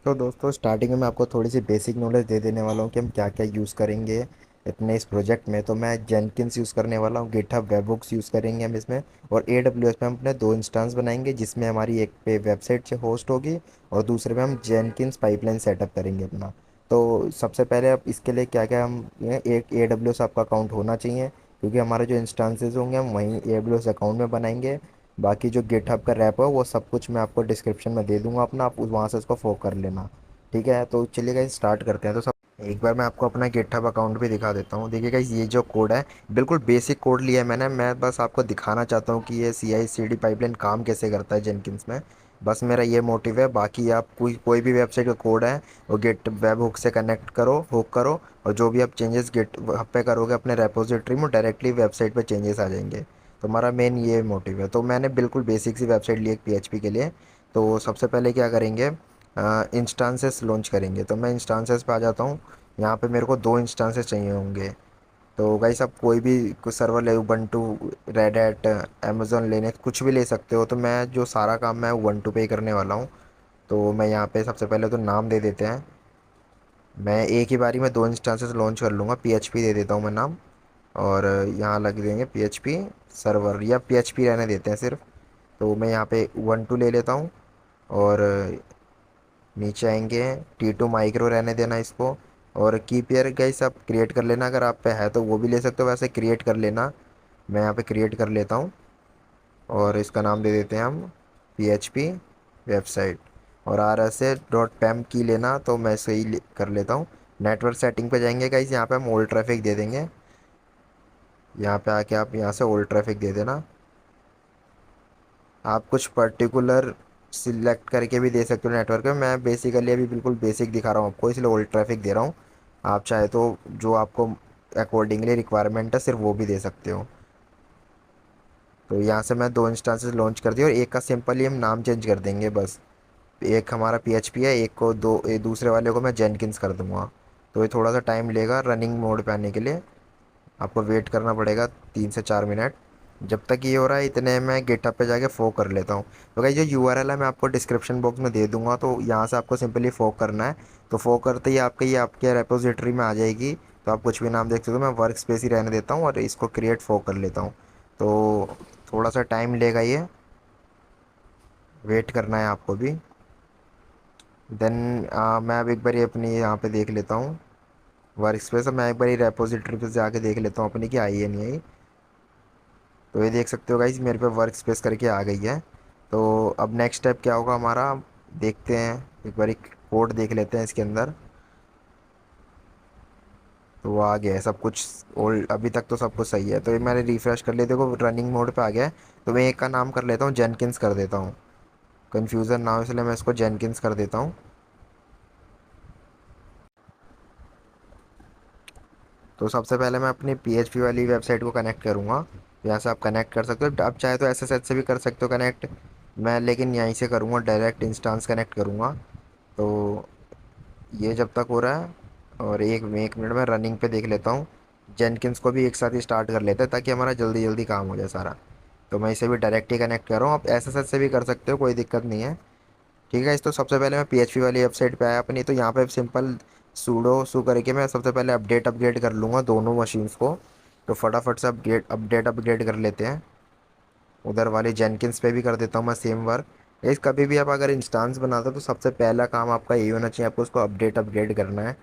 तो दोस्तों स्टार्टिंग में मैं आपको थोड़ी सी बेसिक नॉलेज दे देने वाला हूँ कि हम क्या क्या यूज़ करेंगे अपने इस प्रोजेक्ट में। तो मैं जेनकिंस यूज़ करने वाला हूँ, गिटहब वेबहुक्स यूज़ करेंगे हम इसमें, और AWS पे हम अपने दो इंस्टेंस बनाएंगे, जिसमें हमारी एक पे वेबसाइट से होस्ट होगी और दूसरे पे हम जेनकिंस पाइपलाइन सेटअप करेंगे अपना। तो सबसे पहले अब इसके लिए क्या क्या हम एक AWS आपका अकाउंट होना चाहिए, क्योंकि हमारे जो इंस्टेंसेस होंगे हम वहीं AWS अकाउंट में बनाएंगे। बाकी जो गिटहब का रैप है वो सब कुछ मैं आपको डिस्क्रिप्शन में दे दूंगा अपना, आप वहाँ से उसको फॉलो कर लेना। ठीक है, तो चलिए गाइस स्टार्ट करते हैं। तो सब एक बार मैं आपको अपना गिटहब अकाउंट भी दिखा देता हूँ। देखिए गाइस, ये जो कोड है बिल्कुल बेसिक कोड लिया है मैंने। मैं बस आपको दिखाना चाहता हूँ कि ये CI/CD पाइपलाइन काम कैसे करता है जेनकिंस में। बस मेरा ये मोटिव है। बाकी आप कोई कोई भी वेबसाइट का कोड है वो गिट वेब हुक से कनेक्ट करो, हुक करो, और जो भी आप चेंजेस गिट पे करोगे अपने रेपोजिटरी में, डायरेक्टली वेबसाइट पे चेंजेस आ जाएंगे। तो हमारा मेन ये मोटिव है। तो मैंने बिल्कुल बेसिक सी वेबसाइट ली है PHP के लिए। तो सबसे पहले क्या करेंगे, इंस्टांसेस लॉन्च करेंगे। तो मैं इंस्टांसेस पे आ जाता हूँ। यहाँ पे मेरे को दो इंस्टांसेस चाहिए होंगे। तो गाइस आप कोई भी कुछ सर्वर ले, Ubuntu, red hat, Amazon Linux, कुछ भी ले सकते हो। तो मैं जो सारा काम मैं उबंटू पे ही करने वाला हूँ। तो मैं यहाँ पे सबसे पहले तो नाम दे देते हैं। मैं एक ही बारी में दो इंस्टांसेस लॉन्च कर लूँगा। PHP दे देता हूँ मैं नाम, और यहाँ लग देंगे PHP सर्वर, या PHP रहने देते हैं सिर्फ। तो मैं यहाँ पे उबंटू ले लेता हूँ, और नीचे आएंगे T2 माइक्रो रहने देना इसको। और कीपेयर गाइस आप क्रिएट कर लेना, अगर आप पे है तो वो भी ले सकते हो, वैसे क्रिएट कर लेना। मैं यहाँ पे क्रिएट कर लेता हूँ, और इसका नाम दे देते हैं हम PHP वेबसाइट। और RSA.pem की लेना, तो मैं सही कर लेता हूँ। नेटवर्क सेटिंग पे जाएंगे गाइस, यहाँ पे हम ओल्ड ट्रैफिक दे देंगे। यहाँ पे आके आप यहाँ से ओल्ड ट्रैफिक दे देना। आप कुछ पर्टिकुलर सिलेक्ट करके भी दे सकते हो नेटवर्क में। मैं बेसिकली अभी बिल्कुल बेसिक दिखा रहा हूँ आपको, इसलिए ओल्ड ट्रैफिक दे रहा हूँ। आप चाहे तो जो आपको अकॉर्डिंगली रिक्वायरमेंट है सिर्फ वो भी दे सकते हो। तो यहाँ से मैं दो इंस्टांसेस लॉन्च कर दिया, और एक का सिंपली हम नाम चेंज कर देंगे बस। एक हमारा PHP है, एक को दूसरे वाले को मैं जेनकिंस कर दूंगा। तो ये थोड़ा सा टाइम लेगा रनिंग मोड पे आने के लिए। आपको वेट करना पड़ेगा 3 से 4 मिनट। जब तक ये हो रहा है इतने में गिटहब पे जाके फोक कर लेता हूँ। तो भाई जो URL है मैं आपको डिस्क्रिप्शन बॉक्स में दे दूंगा, तो यहाँ से आपको सिंपली फोक करना है। तो फोक करते ही आपके ये आपके रेपोजिटरी में आ जाएगी। तो आप कुछ भी नाम देख सकते हो। मैं वर्क स्पेस ही रहने देता हूँ और इसको क्रिएट फोक कर लेता हूँ। तो थोड़ा सा टाइम लेगा ये, वेट करना है आपको भी। देन मैं अब एक बार अपनी यहाँ पे देख लेता हूँ वर्क स्पेस। मैं एक बार रेपोजिटरी पे जाके देख लेता हूँ अपनी कि आई है नहीं आई। तो ये देख सकते हो गाइज, मेरे पे वर्क स्पेस करके आ गई है। तो अब नेक्स्ट स्टेप क्या होगा हमारा, देखते हैं। एक बार एक कोड देख लेते हैं इसके अंदर। तो वो आ गया है सब कुछ। ओल्ड अभी तक तो सब कुछ सही है। तो ये मैंने रिफ्रेश कर लिया, देखो रनिंग मोड पे आ गया है। तो मैं एक का नाम कर लेता हूँ जेनकिंस कर देता हूँ, कन्फ्यूज़न ना हो इसलिए मैं इसको जेनकिंस कर देता हूँ। तो सबसे पहले मैं अपनी PHP वाली वेबसाइट को कनेक्ट करूँगा। यहाँ से आप कनेक्ट कर सकते हो, आप चाहे तो SSH से भी कर सकते हो कनेक्ट। मैं लेकिन यहीं से करूँगा, डायरेक्ट इंस्टांस कनेक्ट करूँगा। तो ये जब तक हो रहा है, और एक मिनट में रनिंग पे देख लेता हूँ। जेनकिंस को भी एक साथ ही स्टार्ट कर लेते हैं ताकि हमारा जल्दी जल्दी काम हो जाए सारा। तो मैं इसे भी डायरेक्ट ही कनेक्ट कर रहा हूँ, आप SSH से भी कर सकते हो, कोई दिक्कत नहीं है। ठीक है, इस तो सबसे पहले मैं PHP वाली वेबसाइट पे आया अपनी। तो यहाँ पे सिंपल सूडो सू करके मैं सबसे पहले अपडेट कर लूँगा दोनों मशीन्स को। तो फटाफट से अपग्रेड कर लेते हैं। उधर वाली जेनकिंस पे भी कर देता हूँ मैं सेम वर्क। इस कभी भी आप अगर इंस्टांस बनाते हो तो सबसे पहला काम आपका ये होना चाहिए, आपको उसको अपग्रेड करना है।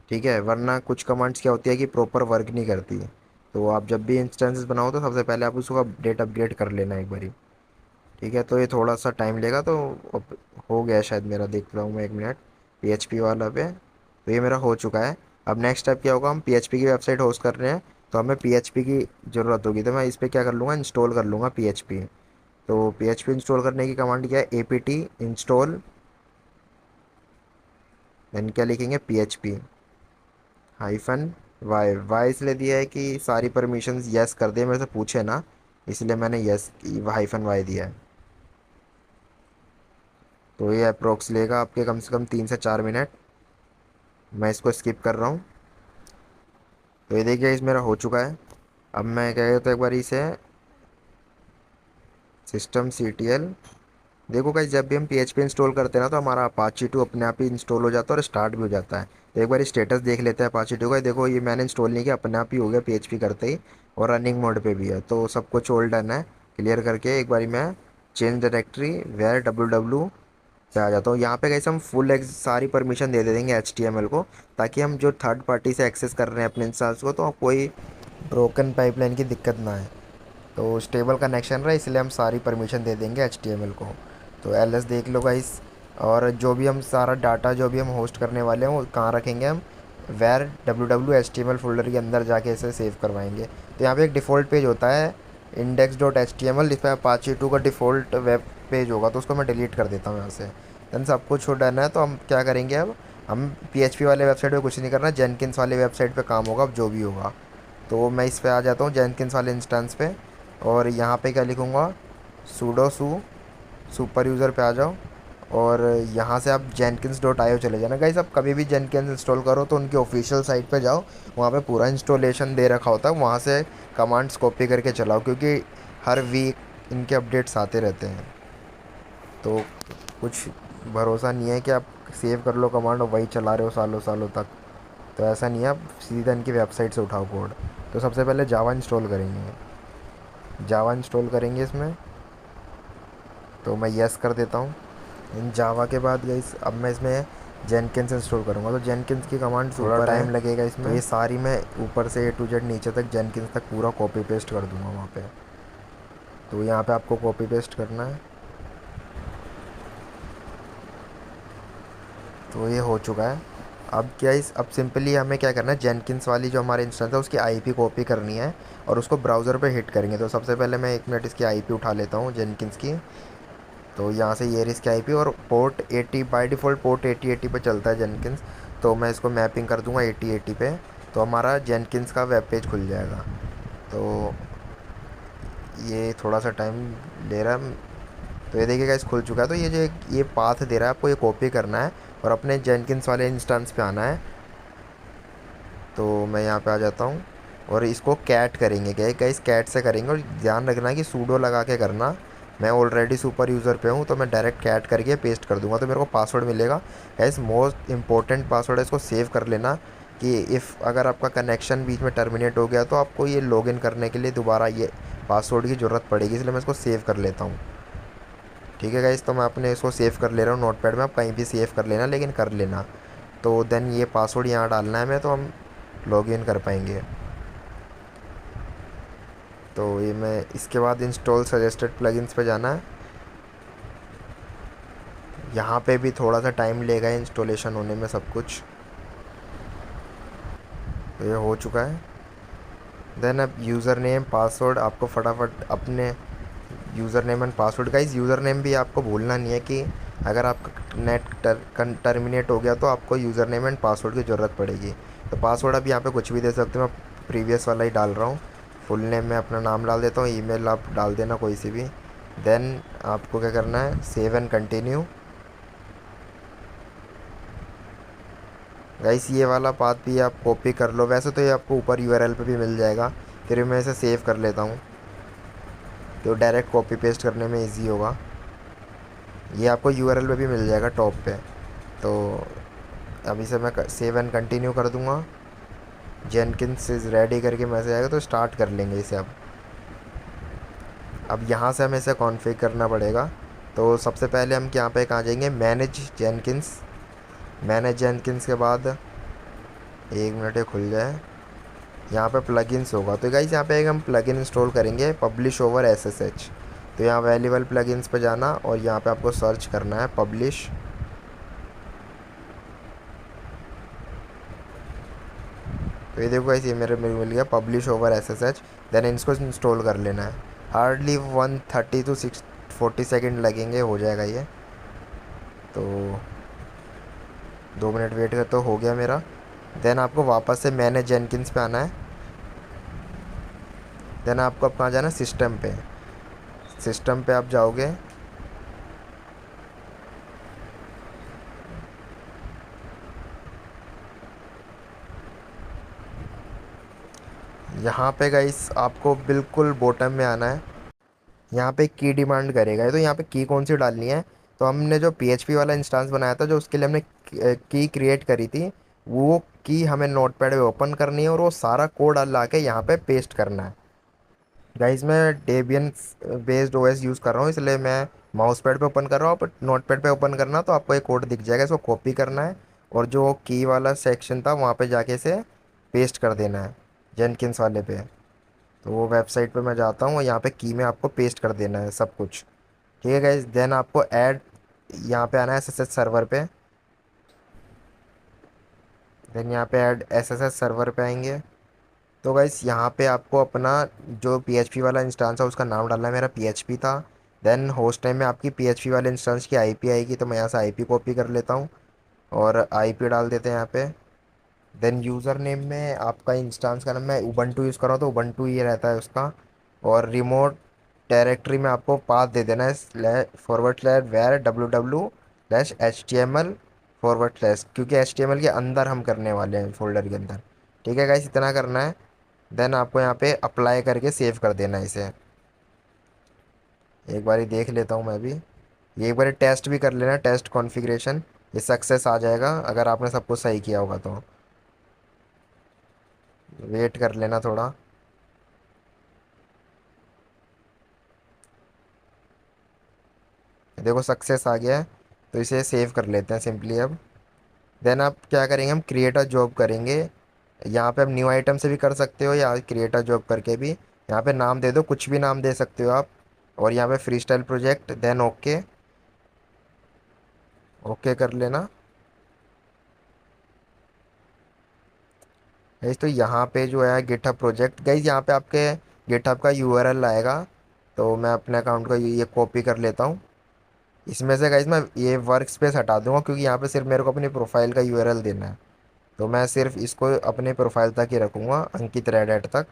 ठीक है, वरना कुछ कमांड्स क्या होती है कि प्रॉपर वर्क नहीं करती। तो आप जब भी इंस्टेंसेस बनाओ तो सबसे पहले आप उसको अपडेट कर लेना एक बारी। ठीक है, तो ये थोड़ा सा टाइम लेगा। तो अब हो गया शायद मेरा, देख रहा हूँ मैं एक मिनट PHP वाला पे। तो ये मेरा हो चुका है। अब नेक्स्ट स्टेप क्या होगा, हम PHP की वेबसाइट होस्ट कर रहे हैं। तो हमें PHP की ज़रूरत होगी, तो मैं इस पर क्या कर लूँगा, इंस्टॉल कर लूँगा PHP। तो PHP इंस्टॉल करने की कमांड क्या है, apt इंस्टॉल, देन क्या लिखेंगे, PHP हाइफन वाई। वाई इसलिए दिया है कि सारी परमिशंस यस कर दे, मेरे से पूछे ना, इसलिए मैंने यस हाइफन वाई दिया है। तो ये अप्रोक्स लेगा आपके कम से कम 3 से 4 मिनट। मैं इसको स्किप कर रहा हूँ। तो ये देखिए इस मेरा हो चुका है। अब मैं क्या कहता हूँ, एक बार इसे system.ctl देखो गाइस, जब भी हम PHP इंस्टॉल करते हैं ना तो हमारा अपाची 2 अपने आप ही इंस्टॉल हो जाता है और स्टार्ट भी हो जाता है। तो एक बार स्टेटस देख लेते हैं अपाची 2 का। देखो ये मैंने इंस्टॉल नहीं किया, अपने आप ही हो गया PHP करते ही, और रनिंग मोड पे भी है, तो सब कुछ ऑल डन है। क्लियर करके एक बारी मैं चेंज डायरेक्टरी वेयर www पे आ जाता हूँ। यहाँ पे गाइस हम फुल सारी परमिशन दे देंगे HTML को, ताकि हम जो थर्ड पार्टी से एक्सेस कर रहे हैं अपने इंस्टांस को तो कोई ब्रोकन पाइपलाइन की दिक्कत ना आए। तो स्टेबल कनेक्शन रहा, इसलिए हम सारी परमिशन दे देंगे HTML को। तो LS देख लो गाइस। और जो भी हम सारा डाटा जो भी हम होस्ट करने वाले हैं वो कहाँ रखेंगे हम, वेर www.html फोल्डर के अंदर जाके इसे सेव करवाएंगे। तो यहाँ पे एक डिफ़ॉल्ट पेज होता है index.html, इस पर अपाची 2 का डिफ़ॉल्ट वेब पेज होगा, तो उसको मैं डिलीट कर देता हूँ यहाँ से। देन सब कुछ हो डन है, तो हम क्या करेंगे अब, हम PHP वाले वेबसाइट पे कुछ नहीं करना, जेनकिंस वाले वेबसाइट पे काम होगा अब जो भी होगा। तो मैं इस पे आ जाता हूँ जेनकिंस वाले इंस्टेंस पे, और यहाँ पे क्या लिखूँगा, सूडो सुपर यूज़र पे आ जाओ, और यहाँ से आप jenkins.io चले जाना गाइस। आप कभी भी जेनकिंस इंस्टॉल करो तो उनकी ऑफिशियल साइट पे जाओ, वहाँ पे पूरा इंस्टॉलेशन दे रखा होता है, वहाँ से कमांड्स कॉपी करके चलाओ, क्योंकि हर वीक इनके अपडेट्स आते रहते हैं। तो कुछ भरोसा नहीं है कि आप सेव कर लो कमांड और वही चला रहे हो सालों सालों तक। तो ऐसा नहीं है, आप सीधा इनकी वेबसाइट से उठाओ कोड। तो सबसे पहले जावा इंस्टॉल करेंगे, जावा इंस्टॉल करेंगे इसमें। तो मैं यस कर देता हूँ। इन जावा के बाद गाइस अब मैं इसमें जेनकिंस इंस्टॉल करूँगा, तो जेनकिंस की कमांड थोड़ा टाइम लगेगा इसमें। तो ये सारी मैं ऊपर से A to Z नीचे तक जेनकिंस तक पूरा कॉपी पेस्ट कर दूँगा वहाँ पे। तो यहाँ पे आपको कॉपी पेस्ट करना है। तो ये हो चुका है। अब क्या इस अब सिंपली हमें क्या करना है, जेनकिंस वाली जो हमारे इंस्टेंस है उसकी IP कॉपी करनी है और उसको ब्राउज़र पे हिट करेंगे। तो सबसे पहले मैं 1 मिनट इसकी IP उठा लेता हूँ जेनकिंस की। तो यहाँ से ये इसकी IP, और पोर्ट 80 बाय डिफ़ॉल्ट पोर्ट 8080 पे चलता है जेनकिंस। तो मैं इसको मैपिंग कर दूँगा 8080 पे, तो हमारा जेनकिंस का वेब पेज खुल जाएगा। तो ये थोड़ा सा टाइम ले रहा है। तो ये देखिएगा इस खुल चुका है। तो ये जो ये पाथ दे रहा है आपको, ये कॉपी करना है और अपने जेनकिंस वाले इंस्टेंस पे आना है। तो मैं यहाँ पे आ जाता हूँ और इसको कैट करेंगे, क्या इस कैट से करेंगे, और ध्यान रखना कि सूडो लगा के करना। मैं ऑलरेडी सुपर यूज़र पे हूँ, तो मैं डायरेक्ट कैट करके पेस्ट कर दूंगा, तो मेरे को पासवर्ड मिलेगा। गाइस मोस्ट इंपॉर्टेंट पासवर्ड है, इसको सेव कर लेना, कि इफ़ अगर आपका कनेक्शन बीच में टर्मिनेट हो गया तो आपको ये लॉगिन करने के लिए दोबारा ये पासवर्ड की ज़रूरत पड़ेगी, इसलिए मैं इसको सेव कर लेता हूँ। ठीक है गाइस, तो मैं अपने इसको सेव कर ले रहा हूँ नोटपैड में। आप कहीं भी सेव कर लेना, लेकिन कर लेना। तो देन ये पासवर्ड यहाँ डालना है मैं, तो हम लॉगिन कर पाएंगे। तो ये मैं इसके बाद इंस्टॉल सजेस्टेड प्लगइन्स पे जाना है। यहाँ पे भी थोड़ा सा टाइम लेगा इंस्टॉलेशन होने में सब कुछ। तो ये हो चुका है। देन अब यूज़र नेम पासवर्ड आपको फटाफट अपने user name and password, guys user name भी आपको भूलना नहीं है, कि अगर आपका नेट टर्मिनेट हो गया तो आपको यूज़र नेम एंड पासवर्ड की ज़रूरत पड़ेगी। तो पासवर्ड अब यहाँ पे कुछ भी दे सकते हो, मैं प्रीवियस वाला ही डाल रहा हूँ। फुल नेम में अपना नाम डाल देता हूँ, ईमेल आप डाल देना कोई सी भी। देन आपको क्या करना है, सेव एंड कंटिन्यू। गाइस ये वाला पाथ भी आप कॉपी कर लो, वैसे तो ये आपको ऊपर URL पे भी मिल जाएगा, फिर मैं इसे सेव कर लेता हूँ तो डायरेक्ट कॉपी पेस्ट करने में इजी होगा। ये आपको URL पे भी मिल जाएगा टॉप पे। तो अब इसे मैं सेव एंड कंटिन्यू कर दूंगा। जेनकिंस इज़ रेडी करके मैसेज आएगा, तो स्टार्ट कर लेंगे इसे। अब यहाँ से हमें इसे कॉन्फ़िगर करना पड़ेगा। तो सबसे पहले हम यहाँ पे कहाँ जाएंगे, मैनेज जेनकिंस। मैनेज जेनकिंस के बाद 1 मिनट ये खुल जाए, यहाँ पे प्लगइन्स होगा। तो गाइस यहाँ पे एक हम प्लगइन इंस्टॉल करेंगे, पब्लिश ओवर SSH। तो यहाँ अवेलेबल प्लगइन्स पे जाना और यहाँ पे आपको सर्च करना है पब्लिश। तो ये देखो गाइस, ये मेरे मिल गया पब्लिश ओवर SSH। देन इसको इंस्टॉल कर लेना है। हार्डली 130 to 40 सेकेंड लगेंगे, हो जाएगा ये। तो 2 मिनट वेट कर, तो हो गया मेरा। देन आपको वापस से मैनेज जेनकिंस पे आना है। देन आपको अब कहाँ जाना है, सिस्टम पे। सिस्टम पे आप जाओगे, यहाँ पे गाइस आपको बिल्कुल बॉटम में आना है। यहाँ पे की डिमांड करेगा, तो यहाँ पे की कौन सी डालनी है। तो हमने जो पीएचपी वाला इंस्टेंस बनाया था, जो उसके लिए हमने की क्रिएट करी थी, वो की हमें नोटपैड पे ओपन करनी है और वो सारा कोड ला के यहाँ पे पेस्ट करना है। गाइस मैं डेबियन बेस्ड ओएस यूज़ कर रहा हूँ, इसलिए मैं माउस पैड पे ओपन कर रहा हूँ। आप नोट पैड पे ओपन करना तो आपको एक कोड दिख जाएगा, इसको कॉपी करना है और जो की वाला सेक्शन था वहाँ पे जाके इसे पेस्ट कर देना है जेनकिंस वाले पे। तो वो वेबसाइट पे मैं जाता हूँ और यहाँ पे की में आपको पेस्ट कर देना है सब कुछ। ठीक है गाइस, देन आपको ऐड यहाँ पे आना है एसएसएच सर्वर पे। देन यहाँ पे ऐड एसएसएच सर्वर पे आएंगे। तो गाइस यहाँ पे आपको अपना जो पीएचपी वाला इंस्टांस है उसका नाम डालना है, मेरा पीएचपी था। देन होस्ट टाइम में आपकी पीएचपी वाले इंस्टांस की आईपी आएगी, तो मैं यहाँ से आईपी कॉपी कर लेता हूँ और आईपी डाल देते हैं यहाँ पे। देन यूज़र नेम में आपका इंस्टांस का नाम, मैं उबंटू यूज़ कर रहा हूँ तो उबंटू ये रहता है उसका। और रिमोट डायरेक्टरी में आपको पाथ दे देना है /var www/html/, क्योंकि HTML के अंदर हम करने वाले हैं फोल्डर के अंदर। ठीक है गाइस, इतना करना है। देन आपको यहाँ पे अप्लाई करके सेव कर देना है इसे। एक बारी देख लेता हूँ मैं भी, ये एक बारी टेस्ट भी कर लेना, टेस्ट कॉन्फ़िगरेशन। ये सक्सेस आ जाएगा अगर आपने सब कुछ सही किया होगा तो। वेट कर लेना थोड़ा। देखो सक्सेस आ गया है, तो इसे सेव कर लेते हैं सिंपली अब। देन आप क्या करेंगे, हम क्रिएट अ जॉब करेंगे। यहाँ पे आप न्यू आइटम से भी कर सकते हो या क्रिएट अ जॉब करके भी। यहाँ पे नाम दे दो, कुछ भी नाम दे सकते हो आप। और यहाँ पे free style project, then okay. Okay कर लेना। गाइस तो यहाँ पे जो है गिटहब प्रोजेक्ट, गाइस यहाँ पे आपके गिटहब का यूआरएल आएगा। तो मैं अपने अकाउंट का ये कॉपी कर लेता हूँ। इसमें से गाइस मैं ये वर्क स्पेस हटा दूंगा, क्योंकि यहाँ पे सिर्फ मेरे को अपनी प्रोफाइल का यूआरएल देना है। तो मैं सिर्फ इसको अपने प्रोफाइल तक ही रखूँगा, अंकित रेड एट तक।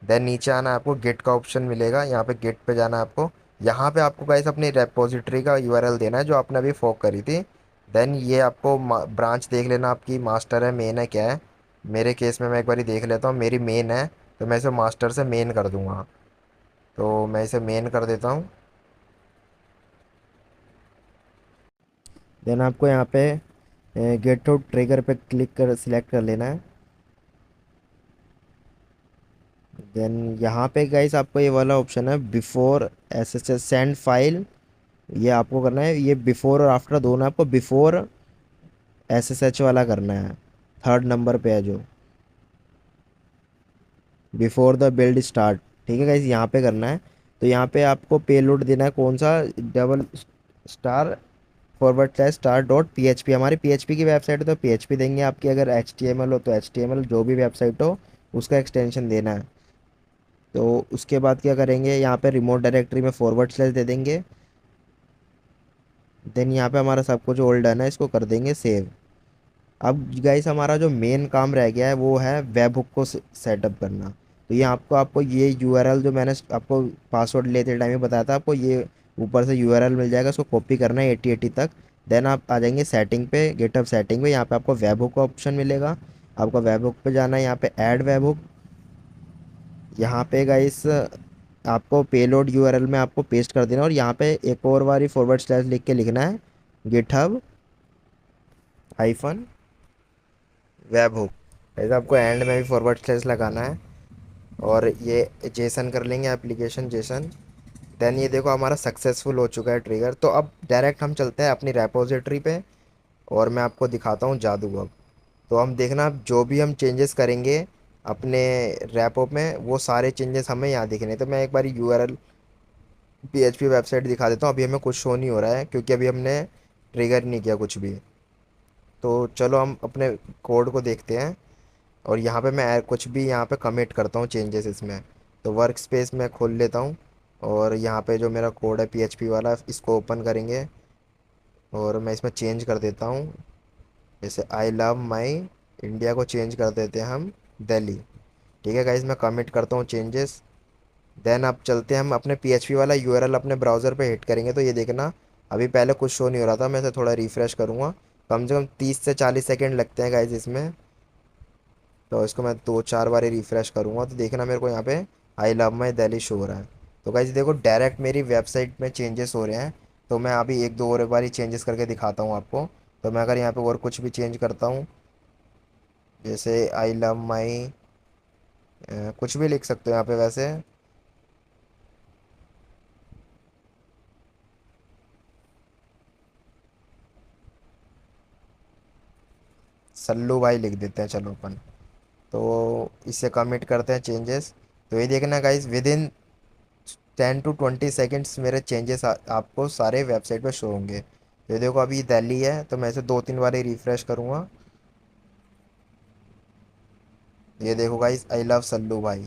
देन नीचे आना है, आपको गिट का ऑप्शन मिलेगा, यहाँ पे गिट पे जाना है आपको। यहाँ पे आपको गाइस अपनी रेपोजिटरी का यूआरएल देना है जो आपने अभी फोक करी थी। देन ये आपको ब्रांच देख लेना, आपकी मास्टर है मेन है क्या है। मेरे केस में मैं एक बारी देख लेता हूँ, मेरी मेन है, तो मैं इसे मास्टर से मेन कर दूंगा। तो मैं इसे मेन कर देता हूँ। देन आपको यहाँ पे गेट आउट ट्रिगर पे क्लिक कर सिलेक्ट कर लेना है। देन यहाँ पे गाइस आपको ये वाला ऑप्शन है बिफोर एसएसएस सेंड फाइल, ये आपको करना है। ये बिफोर और आफ्टर दोनों है, आपको बिफोर एसएसएच वाला करना है, थर्ड नंबर पे है जो बिफोर द बिल्ड स्टार्ट। ठीक है गाइस, यहाँ पे करना है। तो यहाँ पे आपको पेलोड देना है कौन सा, $/star.php। हमारी पीएचपी की वेबसाइट है तो पीएचपी देंगे, आपकी अगर एचटीएमएल हो तो एचटीएमएल, जो भी वेबसाइट हो उसका एक्सटेंशन देना है। तो उसके बाद क्या करेंगे, यहाँ पे रिमोट डायरेक्टरी में // दे देंगे। देन यहाँ पे हमारा सब कुछ ओल्ड है ना, इसको कर देंगे सेव। अब गाइस हमारा जो मेन काम रह गया है वो है वेब हुक को सेटअप करना। तो ये आपको आपको ये यूआरएल जो मैंने आपको पासवर्ड लेते टाइम ही बताया था, आपको ये ऊपर से यूआरएल मिल जाएगा, उसको कॉपी करना है 8080 तक। देन आप आ जाएंगे सेटिंग पे, गेटअप सेटिंग पे, यहाँ पे आपको वेब हुक का ऑप्शन मिलेगा। आपको वेब हुक पे जाना है, यहाँ पे ऐड वेब हुक। यहाँ पे गाइस आपको पेलोड यूआरएल में आपको पेस्ट कर देना और यहाँ पे एक और बारी // लिख के लिखना है गिटहब हाइफन वेब हुक। ऐसे आपको एंड में भी // लगाना है। और ये जेसन कर लेंगे, एप्लीकेशन जेसन। देन ये देखो हमारा सक्सेसफुल हो चुका है ट्रिगर। तो अब डायरेक्ट हम चलते हैं अपनी रेपोजिटरी पे और मैं आपको दिखाता हूँ जादू अब। तो हम देखना, जो भी हम चेंजेस करेंगे अपने रैपो में वो सारे चेंजेस हमें यहाँ दिखने हैं। तो मैं एक बार यूआरएल पीएचपी वेबसाइट दिखा देता हूँ। अभी हमें कुछ शो नहीं हो रहा है क्योंकि अभी हमने ट्रिगर नहीं किया कुछ भी। तो चलो हम अपने कोड को देखते हैं और यहाँ पे मैं कुछ भी यहाँ पे कमिट करता हूँ चेंजेस इसमें। तो वर्क स्पेस में खोल लेता हूँ और यहाँ पे जो मेरा कोड है पीएचपी वाला इसको ओपन करेंगे और मैं इसमें चेंज कर देता हूँ। जैसे आई लव माई इंडिया को चेंज कर देते हैं हम दिल्ली। ठीक है गाइस, मैं कमिट करता हूँ चेंजेस। देन अब चलते हैं हम अपने पीएचपी वाला यूआरएल अपने ब्राउज़र पे हिट करेंगे तो ये देखना अभी पहले कुछ शो नहीं हो रहा था। मैं इसे थोड़ा रिफ़्रेश करूँगा, कम से कम 30 से 40 सेकेंड लगते हैं गाइस इसमें। तो इसको मैं 2 4 बार रिफ़्रेश करूँगा तो देखना मेरे को यहाँ पे I love my Delhi show हो रहा है। तो गाइस देखो डायरेक्ट मेरी वेबसाइट में चेंजेस हो रहे हैं। तो मैं अभी एक दो और बारी चेंजेस करके दिखाता हूँ आपको। तो मैं अगर यहाँ पे और कुछ भी चेंज करता हूँ, जैसे आई लव माई, कुछ भी लिख सकते हो यहाँ पे वैसे। सल्लू भाई लिख देते हैं चलो अपन। तो इसे कमिट करते हैं चेंजेस। तो ये देखना guys, with in 10 to 20 seconds मेरे चेंजेस आपको सारे वेबसाइट पे शो होंगे। ये देखो अभी दिल्ली है, तो मैं इसे 2 3 बार ही रिफ्रेश करूँगा। ये देखो गाइस, आई लव सल्लू भाई।